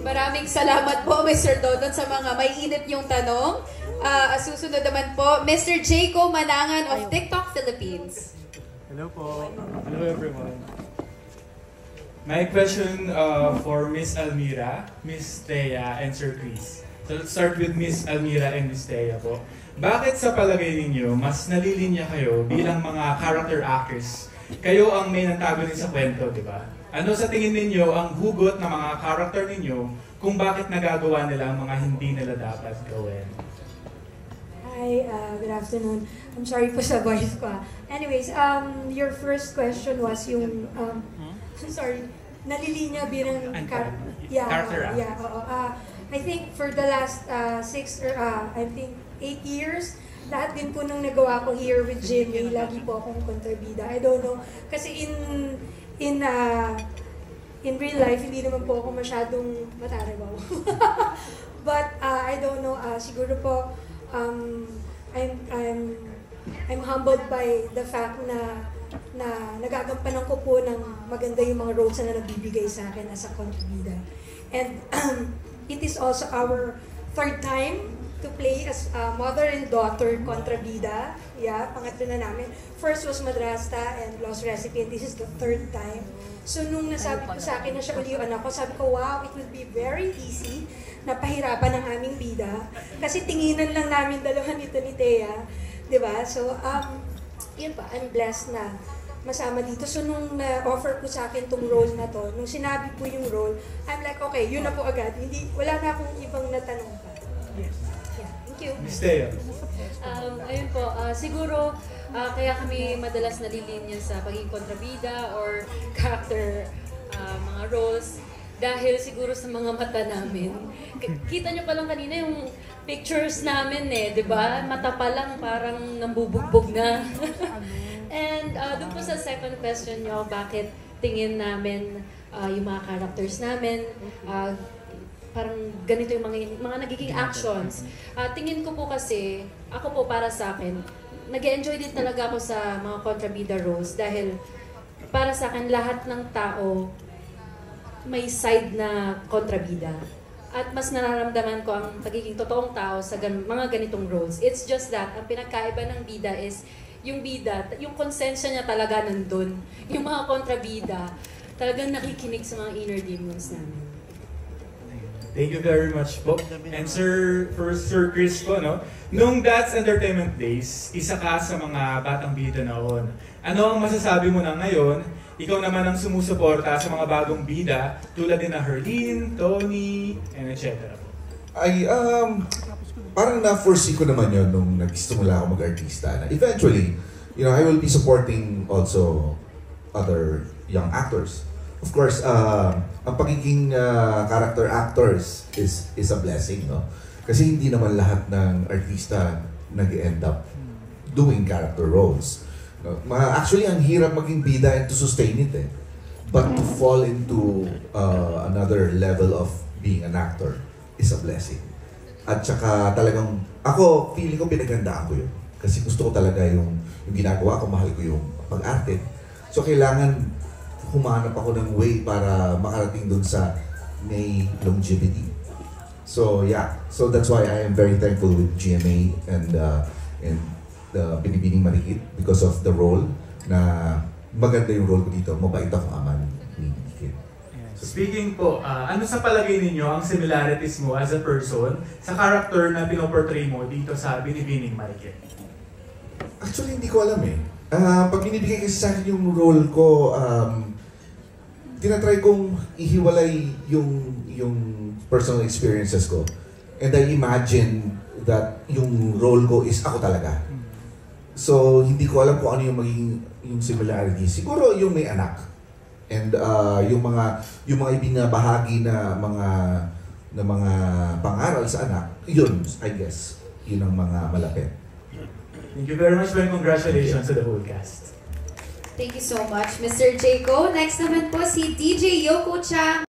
Maraming salamat po, Mr. Dodon, sa mga may init niyong tanong. Susunod naman po, Mr. Jayco Manangan of TikTok Philippines. Hello po. Hello everyone. My question for Miss Almira, Miss Thea, and Sir Chris. So let's start with Miss Almira and Miss Thea po. Bakit sa palagay ninyo, mas nalilinya kayo bilang mga character actors? Kayo ang may antagonist sa kwento, di ba? Ano sa tingin ninyo ang hugot ng mga character ninyo kung bakit nagagawa nila ang mga hindi nila dapat gawin? Hi, good afternoon. I'm sorry po sa voice ko. Anyways, your first question was yung, sorry, nalilinya bilang character. I think for the last 8 years, lahat din po nung nagawa ko here with Jimmy, lagi po akong kontrabida. I don't know, kasi in real life, hindi naman po ako masyadong matarabaw. But I don't know, siguro po, I'm humbled by the fact na nagagampanan ko po ng maganda yung mga roles na nagbibigay sa akin as a kontrabida. And it is also our third time to play as mother and daughter kontrabida. Yeah, pangatlo na namin. First was Madrasta and Lost Recipe, and this is the third time. So nung nasabi ko sa akin na siya uli yung anak ko, sabi ko, wow, it will be very easy na pahirapan ng aming bida. Kasi tinginan lang namin dalawa nito ni Thea. Diba? So, yun pa, I'm blessed na masama dito. So nung na-offer po sa akin tong role na to, nung sinabi po yung role, I'm like, okay, yun na po agad. Wala na akong ibang natanong pa. Yes. Yeah, thank you. Miss Thea. Ayun po, siguro kaya kami madalas nalilinya sa pagiging kontrabida or character mga roles dahil siguro sa mga mata namin. Kita nyo pa lang kanina yung pictures namin di ba? Mata pa lang parang nambubugbog na. And doon po sa second question nyo, bakit tingin namin yung mga characters namin, parang ganito yung mga nagiging actions. Tingin ko po kasi, ako po para sa akin, nag-enjoy din talaga ako sa mga kontrabida roles dahil para sa akin lahat ng tao may side na kontrabida. At mas nararamdaman ko ang pagiging totoong tao sa mga ganitong roles. It's just that, ang pinagkaiba ng bida is, yung bida, yung konsensya niya talaga nandun. Yung mga kontrabida, talagang nakikinig sa mga inner demons namin. Thank you very much po. And Sir Chris po, no? Nung That's Entertainment Days, isa ka sa mga batang bida noon. Ano ang masasabi mo na ngayon? Ikaw naman ang sumusuporta sa mga bagong bida tulad din na Herlene, Tony, and etc. Parang na-foresee ko naman yun nung nag-istumula ako mag-artista. Eventually, I will be supporting also other young actors. Of course, ang pagiging character actors is a blessing, no? Kasi hindi naman lahat ng artista nag-end up doing character roles. No? Actually, ang hirap maging bida and to sustain it, But to fall into another level of being an actor is a blessing. At saka talagang, ako, feeling ko pinagandaan ko yun. Kasi gusto ko talaga yung ginagawa ko, mahal ko yung pag-arte. So kailangan humanap ako ng way para makarating dun sa may longevity. So yeah, so that's why I am very thankful with GMA and the Binibining Marikit because of the role na maganda yung role ko dito. Mabait akong ama ni Kid. Speaking po, ano sa palagay ninyo ang similarities mo as a person sa character na pinoportray mo dito sa Binibining Marikit? Actually, hindi ko alam pag binibigay kasi sa akin yung role ko, tinatry kong ihiwalay yung personal experiences ko. And I imagine that yung role ko is ako talaga. So, hindi ko alam kung ano yung magiging yung similarity. Siguro yung may anak. And yung mga ibinabahagi na mga pangaral sa anak, yun, I guess, yun ang mga malapit. Thank you very much, and congratulations to the whole cast. Thank you so much, Mr. Jayco. Next naman po si DJ Yoko Chang.